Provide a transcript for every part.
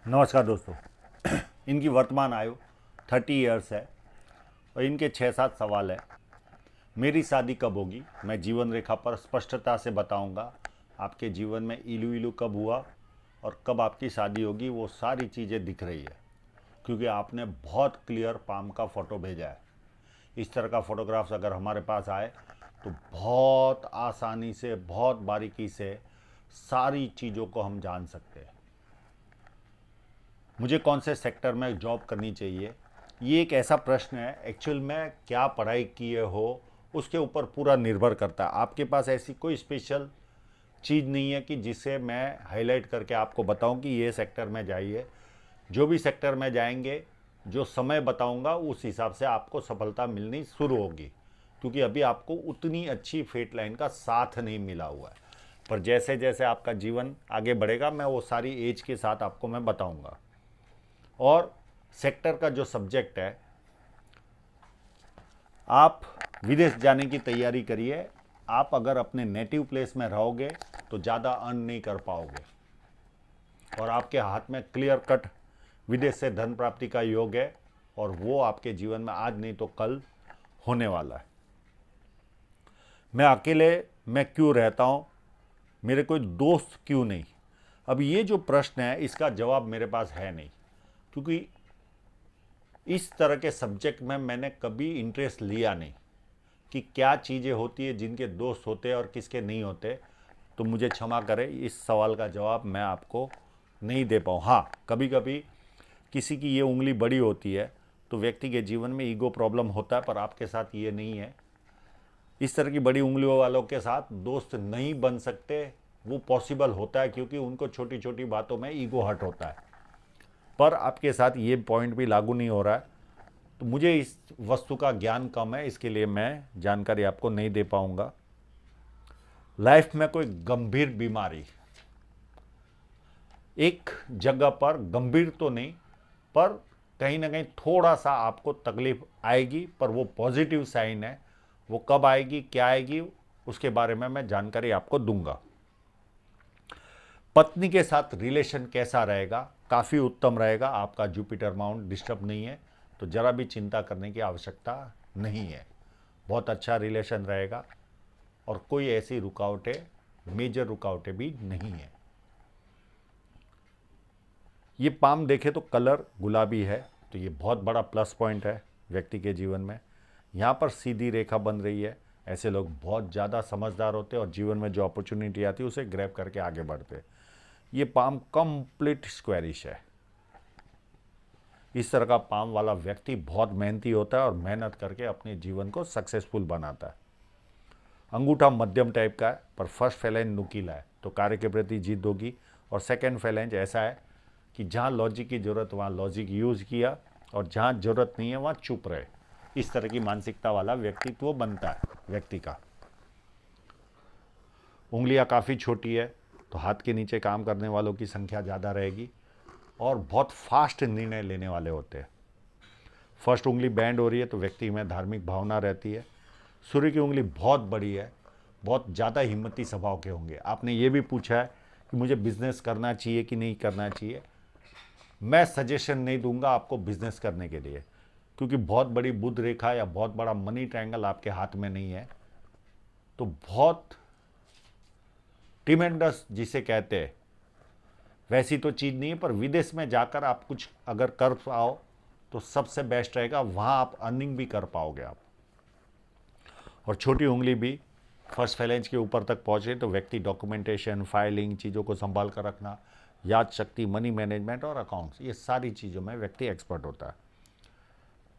नमस्कार दोस्तों। इनकी वर्तमान आयु 30 ईयर्स है और इनके 6-7 सवाल है। मेरी शादी कब होगी, मैं जीवन रेखा पर स्पष्टता से बताऊंगा। आपके जीवन में इलू इलू कब हुआ और कब आपकी शादी होगी, वो सारी चीज़ें दिख रही है क्योंकि आपने बहुत क्लियर पाम का फ़ोटो भेजा है। इस तरह का फ़ोटोग्राफ्स अगर हमारे पास आए तो बहुत आसानी से, बहुत बारीकी से सारी चीज़ों को हम जान सकते हैं। मुझे कौन से सेक्टर में जॉब करनी चाहिए, ये एक ऐसा प्रश्न है। एक्चुअल में क्या पढ़ाई किए हो उसके ऊपर पूरा निर्भर करता है। आपके पास ऐसी कोई स्पेशल चीज़ नहीं है कि जिसे मैं हाईलाइट करके आपको बताऊं कि ये सेक्टर में जाइए। जो भी सेक्टर में जाएंगे, जो समय बताऊंगा उस हिसाब से आपको सफलता मिलनी शुरू होगी, क्योंकि अभी आपको उतनी अच्छी फेट लाइन का साथ नहीं मिला हुआ है। पर जैसे जैसे आपका जीवन आगे बढ़ेगा, मैं वो सारी एज के साथ आपको मैं बताऊंगा। और सेक्टर का जो सब्जेक्ट है, आप विदेश जाने की तैयारी करिए। आप अगर अपने नेटिव प्लेस में रहोगे तो ज़्यादा अर्न नहीं कर पाओगे और आपके हाथ में क्लियर कट विदेश से धन प्राप्ति का योग है और वो आपके जीवन में आज नहीं तो कल होने वाला है। मैं अकेले मैं क्यों रहता हूँ, मेरे कोई दोस्त क्यों नहीं? अब ये जो प्रश्न है इसका जवाब मेरे पास है नहीं, क्योंकि इस तरह के सब्जेक्ट में मैंने कभी इंटरेस्ट लिया नहीं कि क्या चीज़ें होती है जिनके दोस्त होते हैं और किसके नहीं होते। तो मुझे क्षमा करें, इस सवाल का जवाब मैं आपको नहीं दे पाऊँ। हाँ, कभी कभी किसी की ये उंगली बड़ी होती है तो व्यक्ति के जीवन में ईगो प्रॉब्लम होता है, पर आपके साथ ये नहीं है। इस तरह की बड़ी उंगलियों वालों के साथ दोस्त नहीं बन सकते। वो पॉसिबल होता है क्योंकि उनको छोटी छोटी बातों में ईगो हर्ट होता है, पर आपके साथ ये पॉइंट भी लागू नहीं हो रहा है। तो मुझे इस वस्तु का ज्ञान कम है, इसके लिए मैं जानकारी आपको नहीं दे पाऊंगा। लाइफ में कोई गंभीर बीमारी एक जगह पर, गंभीर तो नहीं पर कहीं ना कहीं थोड़ा सा आपको तकलीफ आएगी, पर वो पॉजिटिव साइन है। वो कब आएगी, क्या आएगी, उसके बारे में मैं जानकारी आपको दूंगा। पत्नी के साथ रिलेशन कैसा रहेगा? काफ़ी उत्तम रहेगा। आपका जुपिटर माउंट डिस्टर्ब नहीं है, तो ज़रा भी चिंता करने की आवश्यकता नहीं है। बहुत अच्छा रिलेशन रहेगा और कोई ऐसी रुकावटें, मेजर रुकावटें भी नहीं है। ये पाम देखे तो कलर गुलाबी है, तो ये बहुत बड़ा प्लस पॉइंट है व्यक्ति के जीवन में। यहाँ पर सीधी रेखा बन रही है। ऐसे लोग बहुत ज़्यादा समझदार होते हैं और जीवन में जो अपॉर्चुनिटी आती है उसे ग्रैब करके आगे बढ़ते हैं। ये पाम कंप्लीट स्क्वेरिश है। इस तरह का पाम वाला व्यक्ति बहुत मेहनती होता है और मेहनत करके अपने जीवन को सक्सेसफुल बनाता है। अंगूठा मध्यम टाइप का है, पर फर्स्ट फैलेंज नुकीला है, तो कार्य के प्रति जिद होगी। और सेकंड फैलेंज ऐसा है कि जहाँ लॉजिक की ज़रूरत वहाँ लॉजिक यूज़ किया और जहाँ ज़रूरत नहीं है वहाँ चुप रहे। इस तरह की मानसिकता वाला व्यक्तित्व बनता है व्यक्ति का। उंगलियाँ काफ़ी छोटी है, तो हाथ के नीचे काम करने वालों की संख्या ज़्यादा रहेगी और बहुत फास्ट निर्णय लेने वाले होते हैं। फर्स्ट उंगली बैंड हो रही है तो व्यक्ति में धार्मिक भावना रहती है। सूर्य की उंगली बहुत बड़ी है, बहुत ज़्यादा हिम्मती स्वभाव के होंगे। आपने ये भी पूछा है कि मुझे बिजनेस करना चाहिए कि नहीं करना चाहिए। मैं सजेशन नहीं दूंगा आपको बिजनेस करने के लिए, क्योंकि बहुत बड़ी बुध रेखा या बहुत बड़ा मनी ट्रायंगल आपके हाथ में नहीं है। तो बहुत ट्रिमेंडस जिसे कहते हैं वैसी तो चीज़ नहीं है, पर विदेश में जाकर आप कुछ अगर कर पाओ तो सबसे बेस्ट रहेगा। वहाँ आप अर्निंग भी कर पाओगे आप। और छोटी उंगली भी फर्स्ट फैलेंज के ऊपर तक पहुँचे तो व्यक्ति डॉक्यूमेंटेशन, फाइलिंग, चीज़ों को संभाल कर रखना, याद शक्ति, मनी मैनेजमेंट और अकाउंट्स, ये सारी चीज़ों में व्यक्ति एक्सपर्ट होता है।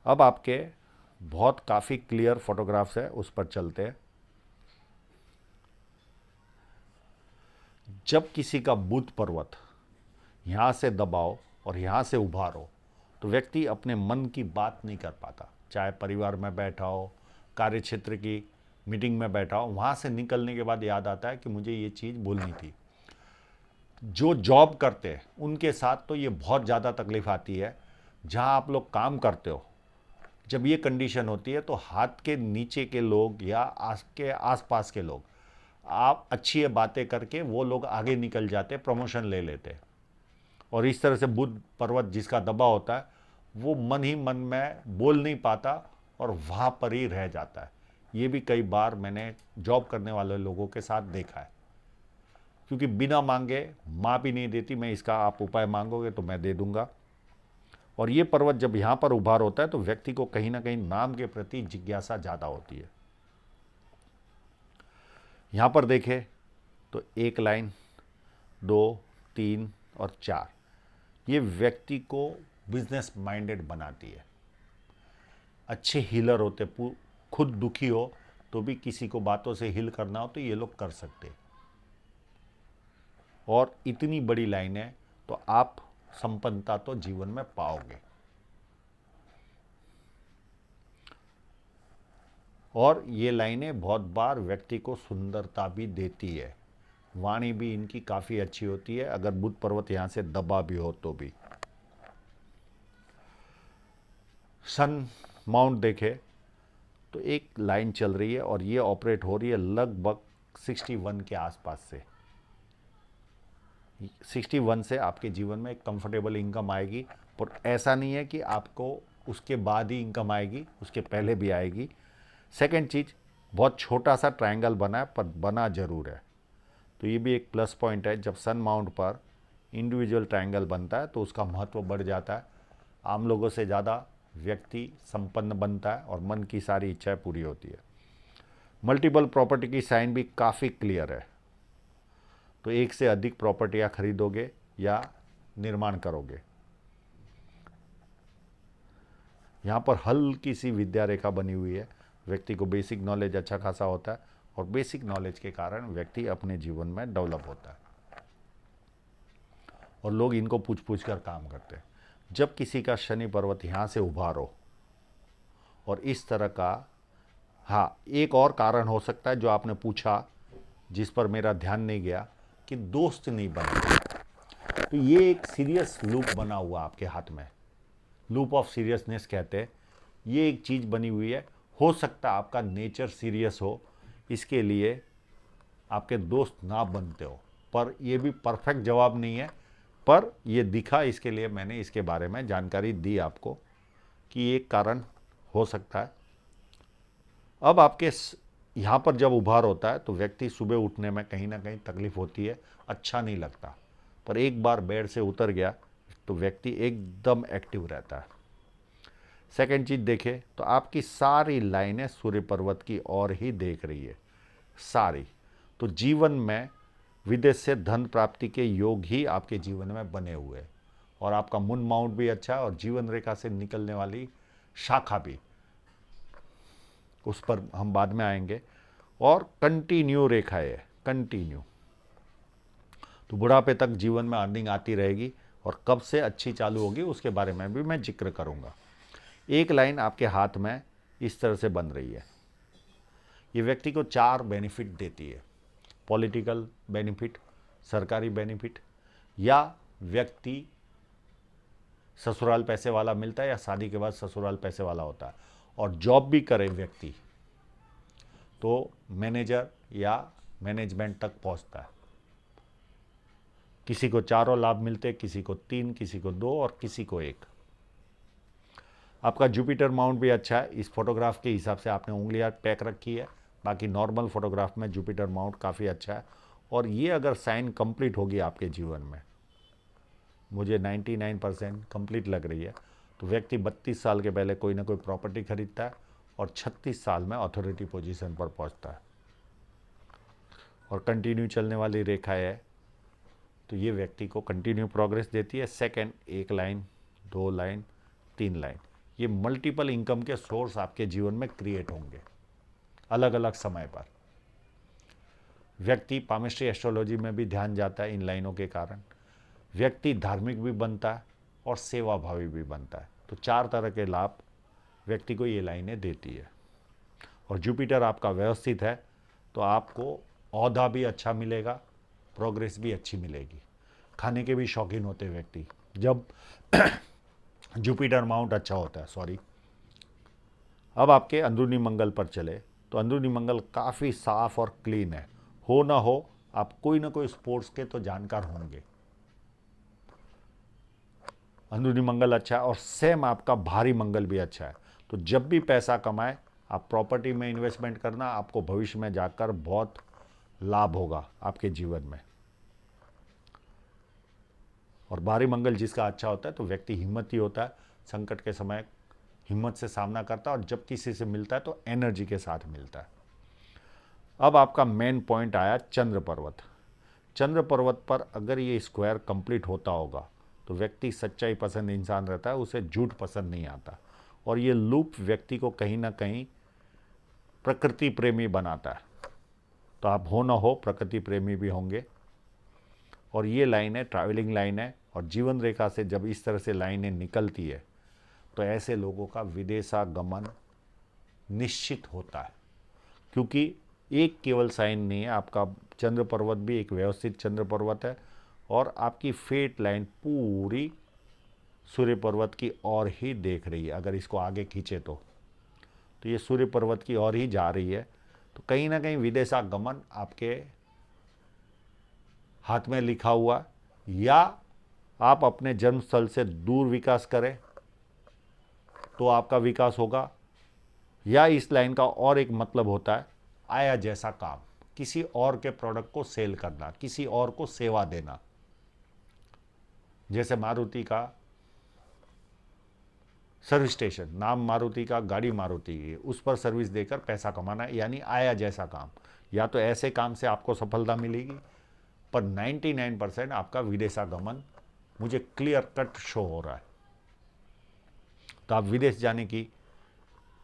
अब आपके बहुत काफ़ी क्लियर फोटोग्राफ्स है, उस पर चलते हैं। जब किसी का बुध पर्वत यहाँ से दबाओ और यहाँ से उभारो तो व्यक्ति अपने मन की बात नहीं कर पाता। चाहे परिवार में बैठा हो, कार्य क्षेत्र की मीटिंग में बैठा हो, वहाँ से निकलने के बाद याद आता है कि मुझे ये चीज़ बोलनी थी। जो जॉब करते हैं उनके साथ तो ये बहुत ज़्यादा तकलीफ आती है। जहाँ आप लोग काम करते हो, जब ये कंडीशन होती है तो हाथ के नीचे के लोग या आपके आसपास के लोग, आप अच्छी बातें करके वो लोग आगे निकल जाते, प्रमोशन ले लेते और इस तरह से बुध पर्वत जिसका दबा होता है वो मन ही मन में बोल नहीं पाता और वहाँ पर ही रह जाता है। ये भी कई बार मैंने जॉब करने वाले लोगों के साथ देखा है, क्योंकि बिना मांगे माँ भी नहीं देती। मैं इसका आप उपाय मांगोगे तो मैं दे दूंगा। और ये पर्वत जब यहाँ पर उभार होता है तो व्यक्ति को कहीं ना कहीं नाम के प्रति जिज्ञासा ज़्यादा होती है। यहाँ पर देखें तो 1 लाइन, 2, 3 और 4, ये व्यक्ति को बिजनेस माइंडेड बनाती है। अच्छे हीलर होते, खुद दुखी हो तो भी किसी को बातों से हील करना हो तो ये लोग कर सकते। और इतनी बड़ी लाइन है तो आप संपन्नता तो जीवन में पाओगे। और ये लाइनें बहुत बार व्यक्ति को सुंदरता भी देती है। वाणी भी इनकी काफ़ी अच्छी होती है, अगर बुध पर्वत यहाँ से दबा भी हो तो भी। सन माउंट देखे तो एक लाइन चल रही है और ये ऑपरेट हो रही है लगभग 61 के आसपास से। 61 से आपके जीवन में एक कंफर्टेबल इनकम आएगी, पर ऐसा नहीं है कि आपको उसके बाद ही इनकम आएगी, उसके पहले भी आएगी। सेकंड चीज़, बहुत छोटा सा ट्रायंगल बना है पर बना जरूर है, तो ये भी एक प्लस पॉइंट है। जब सन माउंट पर इंडिविजुअल ट्रायंगल बनता है तो उसका महत्व बढ़ जाता है। आम लोगों से ज़्यादा व्यक्ति संपन्न बनता है और मन की सारी इच्छाएं पूरी होती है। मल्टीपल प्रॉपर्टी की साइन भी काफ़ी क्लियर है, तो एक से अधिक प्रॉपर्टियां खरीदोगे या निर्माण करोगे। यहाँ पर हल्की सी विद्या रेखा बनी हुई है। व्यक्ति को बेसिक नॉलेज अच्छा खासा होता है और बेसिक नॉलेज के कारण व्यक्ति अपने जीवन में डेवलप होता है और लोग इनको पूछ पूछ कर काम करते हैं। जब किसी का शनि पर्वत यहाँ से उभारो और इस तरह का, हाँ, एक और कारण हो सकता है जो आपने पूछा जिस पर मेरा ध्यान नहीं गया, कि दोस्त नहीं बने। तो ये एक सीरियस लूप बना हुआ आपके हाथ में, लूप ऑफ सीरियसनेस कहते हैं। ये एक चीज़ बनी हुई है। हो सकता है आपका नेचर सीरियस हो, इसके लिए आपके दोस्त ना बनते हो, पर यह भी परफेक्ट जवाब नहीं है, पर यह दिखा, इसके लिए मैंने इसके बारे में जानकारी दी आपको कि एक कारण हो सकता है। अब आपके यहाँ पर जब उभार होता है तो व्यक्ति सुबह उठने में कहीं ना कहीं तकलीफ होती है, अच्छा नहीं लगता, पर एक बार बेड से उतर गया तो व्यक्ति एकदम एक्टिव रहता है। सेकंड चीज़ देखें तो आपकी सारी लाइनें सूर्य पर्वत की ओर ही देख रही है, सारी। तो जीवन में विदेश से धन प्राप्ति के योग ही आपके जीवन में बने हुए हैं और आपका मून माउंट भी अच्छा है और जीवन रेखा से निकलने वाली शाखा भी, उस पर हम बाद में आएंगे। और कंटिन्यू रेखा है, कंटिन्यू, तो बुढ़ापे तक जीवन में अर्निंग आती रहेगी और कब से अच्छी चालू होगी उसके बारे में भी मैं जिक्र करूंगा। एक लाइन आपके हाथ में इस तरह से बन रही है, ये व्यक्ति को 4 बेनिफिट देती है। पॉलिटिकल बेनिफिट, सरकारी बेनिफिट, या व्यक्ति ससुराल पैसे वाला मिलता है या शादी के बाद ससुराल पैसे वाला होता है, और जॉब भी करे व्यक्ति तो मैनेजर या मैनेजमेंट तक पहुंचता है। किसी को 4 लाभ मिलते, किसी को 3, किसी को 2 और किसी को 1। आपका जुपिटर माउंट भी अच्छा है। इस फोटोग्राफ के हिसाब से आपने उंगलियां पैक रखी है, बाकी नॉर्मल फोटोग्राफ में जुपिटर माउंट काफ़ी अच्छा है। और ये अगर साइन कंप्लीट होगी आपके जीवन में, मुझे 99% कंप्लीट लग रही है, तो व्यक्ति 32 साल के पहले कोई ना कोई प्रॉपर्टी खरीदता है और 36 साल में अथॉरिटी पोजीशन पर पहुंचता है। और कंटिन्यू चलने वाली रेखा है तो ये व्यक्ति को कंटिन्यू प्रोग्रेस देती है। सेकंड, 1 लाइन, 2 लाइन, 3 लाइन, ये मल्टीपल इनकम के सोर्स आपके जीवन में क्रिएट होंगे अलग अलग समय पर। व्यक्ति पामिस्ट्री एस्ट्रोलॉजी में भी ध्यान जाता है इन लाइनों के कारण। व्यक्ति धार्मिक भी बनता है और सेवा भावी भी बनता है। तो 4 तरह के लाभ व्यक्ति को ये लाइनें देती है। और जुपिटर आपका व्यवस्थित है तो आपको औहदा भी अच्छा मिलेगा, प्रोग्रेस भी अच्छी मिलेगी। खाने के भी शौकीन होते व्यक्ति जब जुपिटर माउंट अच्छा होता है, सॉरी। अब आपके अंदरूनी मंगल पर चले तो अंदरूनी मंगल काफ़ी साफ और क्लीन है। हो ना हो, आप कोई ना कोई स्पोर्ट्स के तो जानकार होंगे। अंदरूनी मंगल अच्छा है और सेम आपका बाहरी मंगल भी अच्छा है। तो जब भी पैसा कमाए आप प्रॉपर्टी में इन्वेस्टमेंट करना, आपको भविष्य में जाकर बहुत लाभ होगा आपके जीवन में। और बाहरी मंगल जिसका अच्छा होता है तो व्यक्ति हिम्मती होता है, संकट के समय हिम्मत से सामना करता है और जब किसी से मिलता है तो एनर्जी के साथ मिलता है। अब आपका मेन पॉइंट आया चंद्र पर्वत। चंद्र पर्वत पर अगर ये स्क्वायर कंप्लीट होता होगा तो व्यक्ति सच्चाई पसंद इंसान रहता है, उसे झूठ पसंद नहीं आता। और ये लूप व्यक्ति को कहीं ना कहीं प्रकृति प्रेमी बनाता है। तो आप हो ना हो प्रकृति प्रेमी भी होंगे। और ये लाइन है, ट्रैवलिंग लाइन है, और जीवन रेखा से जब इस तरह से लाइनें निकलती है तो ऐसे लोगों का विदेशागमन निश्चित होता है। क्योंकि एक केवल साइन नहीं है, आपका चंद्र पर्वत भी एक व्यवस्थित चंद्र पर्वत है और आपकी फेट लाइन पूरी सूर्य पर्वत की ओर ही देख रही है। अगर इसको आगे खींचे तो ये सूर्य पर्वत की ओर ही जा रही है। तो कहीं ना कहीं विदेशागमन आपके हाथ में लिखा हुआ, या आप अपने जन्म स्थल से दूर विकास करें तो आपका विकास होगा, या इस लाइन का और एक मतलब होता है आया जैसा काम, किसी और के प्रोडक्ट को सेल करना, किसी और को सेवा देना। जैसे मारुति का सर्विस स्टेशन, नाम मारुति का, गाड़ी मारुति की, उस पर सर्विस देकर पैसा कमाना, यानी आया जैसा काम। या तो ऐसे काम से आपको सफलता मिलेगी, पर 99% आपका विदेशागमन मुझे क्लियर कट शो हो रहा है। तो आप विदेश जाने की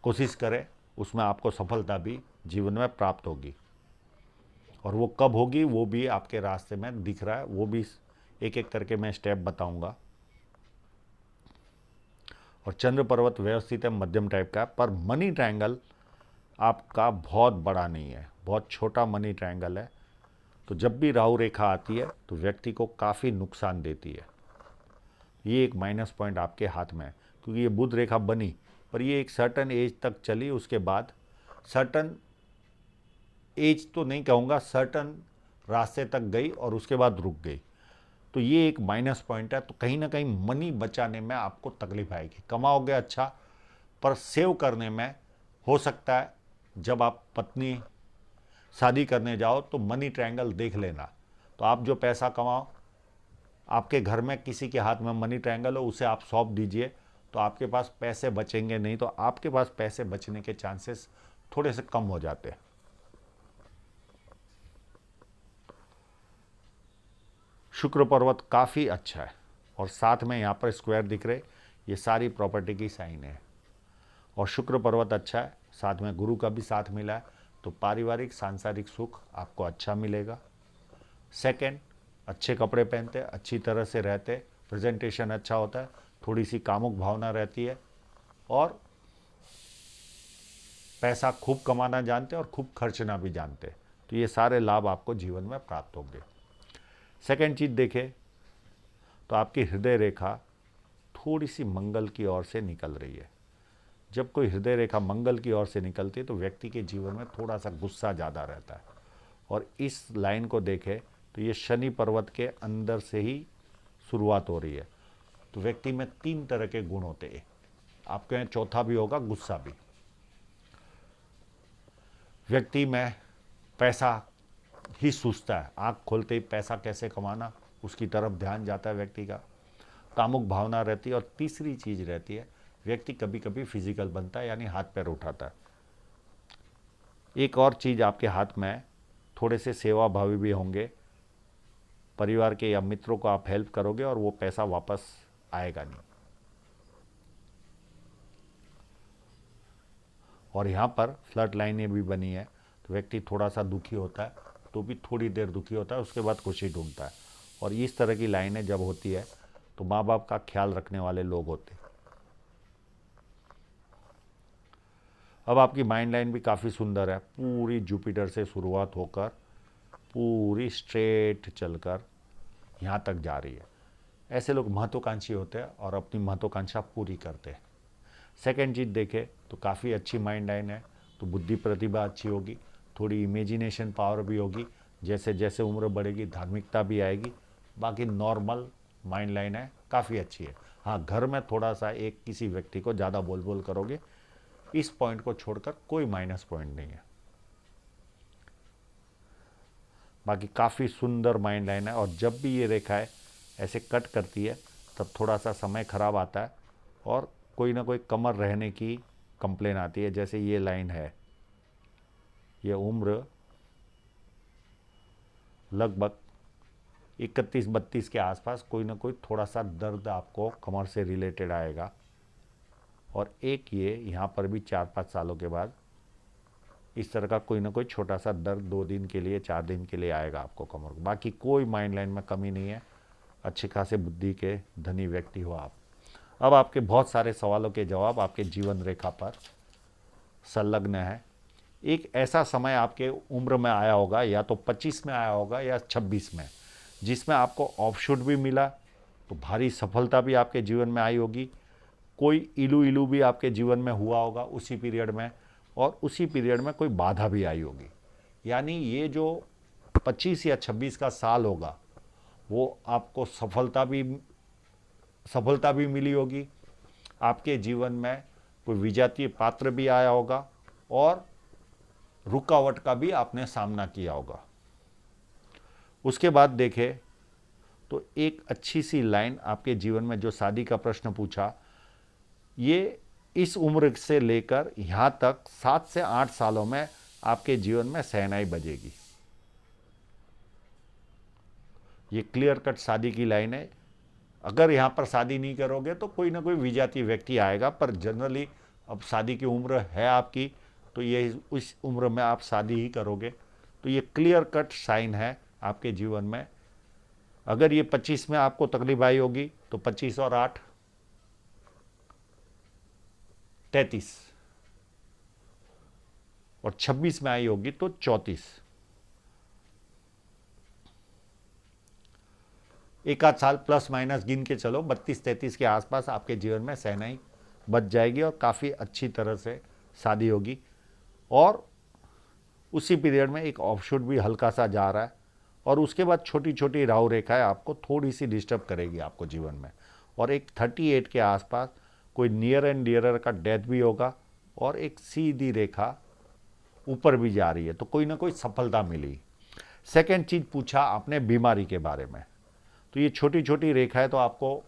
कोशिश करें, उसमें आपको सफलता भी जीवन में प्राप्त होगी। और वो कब होगी वो भी आपके रास्ते में दिख रहा है, वो भी एक एक करके मैं स्टेप बताऊंगा। और चंद्र पर्वत व्यवस्थित है, मध्यम टाइप का, पर मनी ट्रायंगल आपका बहुत बड़ा नहीं है, बहुत छोटा मनी ट्रायंगल है। तो जब भी राहु रेखा आती है तो व्यक्ति को काफ़ी नुकसान देती है। ये एक माइनस पॉइंट आपके हाथ में है, क्योंकि ये बुध रेखा बनी पर ये एक सर्टन एज तक चली, उसके बाद सर्टन एज तो नहीं कहूँगा, सर्टन रास्ते तक गई और उसके बाद रुक गई। तो ये एक माइनस पॉइंट है। तो कहीं ना कहीं मनी बचाने में आपको तकलीफ आएगी। कमाओगे अच्छा, पर सेव करने में हो सकता है जब आप पत्नी शादी करने जाओ तो मनी ट्रायंगल देख लेना। तो आप जो पैसा कमाओ, आपके घर में किसी के हाथ में मनी ट्रायंगल हो, उसे आप सौंप दीजिए, तो आपके पास पैसे बचेंगे। नहीं तो आपके पास पैसे बचने के चांसेस थोड़े से कम हो जाते हैं। शुक्र पर्वत काफ़ी अच्छा है और साथ में यहाँ पर स्क्वायर दिख रहे, ये सारी प्रॉपर्टी की साइन है। और शुक्र पर्वत अच्छा है, साथ में गुरु का भी साथ मिला है, तो पारिवारिक सांसारिक सुख आपको अच्छा मिलेगा। सेकंड, अच्छे कपड़े पहनते, अच्छी तरह से रहते, प्रेजेंटेशन अच्छा होता है, थोड़ी सी कामुक भावना रहती है, और पैसा खूब कमाना जानते और खूब खर्चना भी जानते। तो ये सारे लाभ आपको जीवन में प्राप्त होंगे। सेकंड चीज़ देखें तो आपकी हृदय रेखा थोड़ी सी मंगल की ओर से निकल रही है। जब कोई हृदय रेखा मंगल की ओर से निकलती है तो व्यक्ति के जीवन में थोड़ा सा गुस्सा ज़्यादा रहता है। और इस लाइन को देखें तो ये शनि पर्वत के अंदर से ही शुरुआत हो रही है। तो व्यक्ति में 3 तरह के गुण होते हैं, आपके यहाँ चौथा भी होगा, गुस्सा भी। व्यक्ति में पैसा ही सूझता है, आँख खोलते ही पैसा कैसे कमाना, उसकी तरफ ध्यान जाता है व्यक्ति का। कामुक भावना रहती है। और तीसरी चीज़ रहती है, व्यक्ति कभी कभी फिजिकल बनता है, यानी हाथ पैर उठाता है। एक और चीज़ आपके हाथ में है, थोड़े से सेवा भावी भी होंगे, परिवार के या मित्रों को आप हेल्प करोगे और वो पैसा वापस आएगा नहीं। और यहाँ पर फ्लड लाइनें भी बनी है, तो व्यक्ति थोड़ा सा दुखी होता है, तो भी थोड़ी देर दुखी होता है, उसके बाद खुशी ढूंढता है। और इस तरह की लाइनें जब होती है तो माँ बाप का ख्याल रखने वाले लोग होते हैं। अब आपकी माइंड लाइन भी काफ़ी सुंदर है, पूरी जुपिटर से शुरुआत होकर पूरी स्ट्रेट चलकर यहाँ तक जा रही है। ऐसे लोग महत्वाकांक्षी होते हैं और अपनी महत्वाकांक्षा पूरी करते हैं। सेकंड चीज़ देखें तो काफ़ी अच्छी माइंड लाइन है, तो बुद्धि प्रतिभा अच्छी होगी, थोड़ी इमेजिनेशन पावर भी होगी, जैसे जैसे उम्र बढ़ेगी धार्मिकता भी आएगी। बाकी नॉर्मल माइंड लाइन है, काफ़ी अच्छी है। हाँ, घर में थोड़ा सा एक किसी व्यक्ति को ज़्यादा बोल बोल करोगे, इस पॉइंट को छोड़कर कोई माइनस पॉइंट नहीं है। बाकी काफ़ी सुंदर माइंड लाइन है। और जब भी ये रेखाएं ऐसे कट करती है तब थोड़ा सा समय खराब आता है और कोई ना कोई कमर रहने की कंप्लेन आती है। जैसे ये लाइन है, ये उम्र लगभग 31-32 के आसपास कोई ना कोई थोड़ा सा दर्द आपको कमर से रिलेटेड आएगा। और एक ये यहाँ पर भी 4-5 सालों के बाद इस तरह का कोई ना कोई छोटा सा दर्द 2 दिन के लिए 4 दिन के लिए आएगा आपको कमर को। बाकी कोई माइंड लाइन में कमी नहीं है। अच्छे खासे बुद्धि के धनी व्यक्ति हो आप। अब आपके बहुत सारे सवालों के जवाब आपके जीवन रेखा पर संलग्न है। एक ऐसा समय आपके उम्र में आया होगा, या तो 25 में आया होगा या 26 में, जिसमें आपको ऑफशूट भी मिला, तो भारी सफलता भी आपके जीवन में आई होगी। कोई इलू इलू भी आपके जीवन में हुआ होगा उसी पीरियड में, और उसी पीरियड में कोई बाधा भी आई होगी। यानी ये जो 25 या 26 का साल होगा वो आपको सफलता भी मिली होगी। आपके जीवन में कोई विजातीय पात्र भी आया होगा और रुकावट का भी आपने सामना किया होगा। उसके बाद देखें तो एक अच्छी सी लाइन आपके जीवन में, जो शादी का प्रश्न पूछा, ये इस उम्र से लेकर यहाँ तक 7 से 8 सालों में आपके जीवन में शहनाई बजेगी। ये क्लियर कट शादी की लाइन है। अगर यहाँ पर शादी नहीं करोगे तो कोई ना कोई विजातीय व्यक्ति आएगा, पर जनरली अब शादी की उम्र है आपकी, तो ये उस उम्र में आप शादी ही करोगे। तो ये क्लियर कट साइन है आपके जीवन में। अगर ये 25 में आपको तकलीफ आई होगी तो 25 और 8 33, और 26 में आई होगी तो 34। एक आध साल प्लस माइनस गिन के चलो, 32-33 के आसपास आपके जीवन में शहनाई बच जाएगी और काफ़ी अच्छी तरह से शादी होगी। और उसी पीरियड में एक ऑफशूट भी हल्का सा जा रहा है, और उसके बाद छोटी छोटी राहु रेखाएं आपको थोड़ी सी डिस्टर्ब करेगी आपको जीवन में। और एक 38 के आसपास कोई नियर एंड डियरर का डेथ भी होगा, और एक सीधी रेखा ऊपर भी जा रही है, तो कोई ना कोई सफलता मिली। सेकेंड चीज़ पूछा आपने बीमारी के बारे में, तो ये छोटी छोटी रेखाएं तो आपको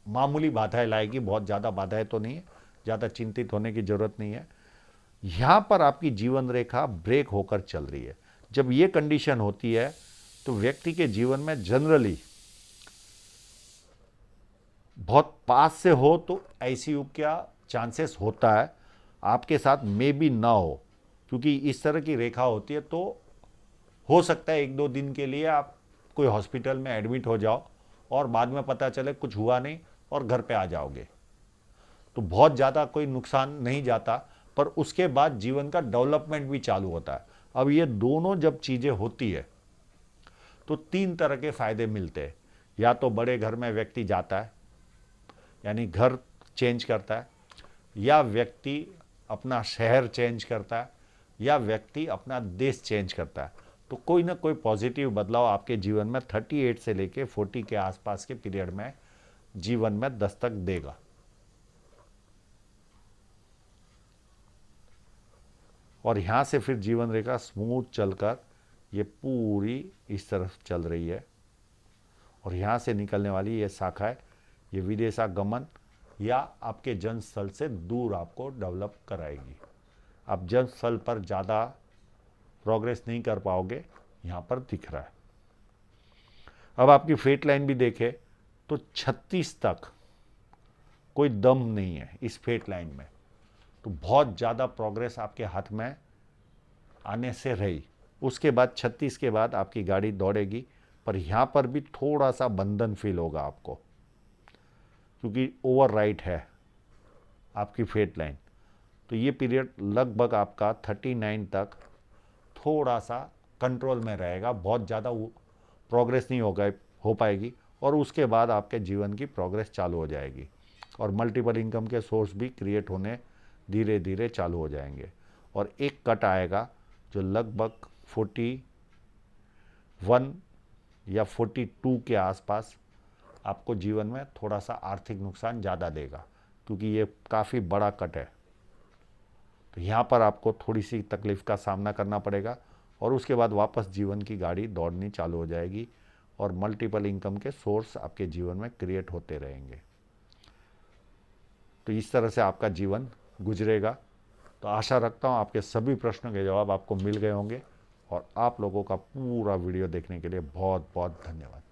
मामूली बाधाएं लाएगी, बहुत ज़्यादा बाधाएं तो नहीं है, ज़्यादा चिंतित होने की ज़रूरत नहीं है। यहाँ पर आपकी जीवन रेखा ब्रेक होकर चल रही है। जब ये कंडीशन होती है तो व्यक्ति के जीवन में जनरली बहुत पास से हो तो आईसीयू का चांसेस होता है, आपके साथ मे बी ना हो, क्योंकि इस तरह की रेखा होती है। तो हो सकता है 1-2 दिन के लिए आप कोई हॉस्पिटल में एडमिट हो जाओ और बाद में पता चले कुछ हुआ नहीं और घर पे आ जाओगे, तो बहुत ज़्यादा कोई नुकसान नहीं जाता, पर उसके बाद जीवन का डेवलपमेंट भी चालू होता है। अब ये दोनों जब चीज़ें होती है तो 3 तरह के फायदे मिलते हैं। या तो बड़े घर में व्यक्ति जाता है, यानी घर चेंज करता है, या व्यक्ति अपना शहर चेंज करता है, या व्यक्ति अपना देश चेंज करता है। तो कोई ना कोई पॉजिटिव बदलाव आपके जीवन में 38 से लेके 40 के आसपास के पीरियड में जीवन में दस्तक देगा। और यहाँ से फिर जीवन रेखा स्मूथ चलकर ये पूरी इस तरफ चल रही है, और यहाँ से निकलने वाली ये शाखा है, ये विदेशागमन या आपके जन्म स्थल से दूर आपको डेवलप कराएगी। आप जन्म स्थल पर ज़्यादा प्रोग्रेस नहीं कर पाओगे, यहाँ पर दिख रहा है। अब आपकी फेट लाइन भी देखें तो 36 तक कोई दम नहीं है इस फेट लाइन में, तो बहुत ज़्यादा प्रोग्रेस आपके हाथ में आने से रही। उसके बाद 36 के बाद आपकी गाड़ी दौड़ेगी, पर यहाँ पर भी थोड़ा सा बंधन फील होगा आपको, क्योंकि ओवर राइट है आपकी फेट लाइन। तो ये पीरियड लगभग आपका 39 तक थोड़ा सा कंट्रोल में रहेगा, बहुत ज़्यादा प्रोग्रेस नहीं हो पाएगी, और उसके बाद आपके जीवन की प्रोग्रेस चालू हो जाएगी, और मल्टीपल इनकम के सोर्स भी क्रिएट होने धीरे धीरे चालू हो जाएंगे। और एक कट आएगा जो लगभग 41 या 42 के आसपास आपको जीवन में थोड़ा सा आर्थिक नुकसान ज़्यादा देगा, क्योंकि ये काफ़ी बड़ा कट है। तो यहाँ पर आपको थोड़ी सी तकलीफ़ का सामना करना पड़ेगा और उसके बाद वापस जीवन की गाड़ी दौड़नी चालू हो जाएगी और मल्टीपल इनकम के सोर्स आपके जीवन में क्रिएट होते रहेंगे। तो इस तरह से आपका जीवन गुजरेगा। तो आशा रखता हूँ आपके सभी प्रश्नों के जवाब आपको मिल गए होंगे और आप लोगों का पूरा वीडियो देखने के लिए बहुत बहुत धन्यवाद।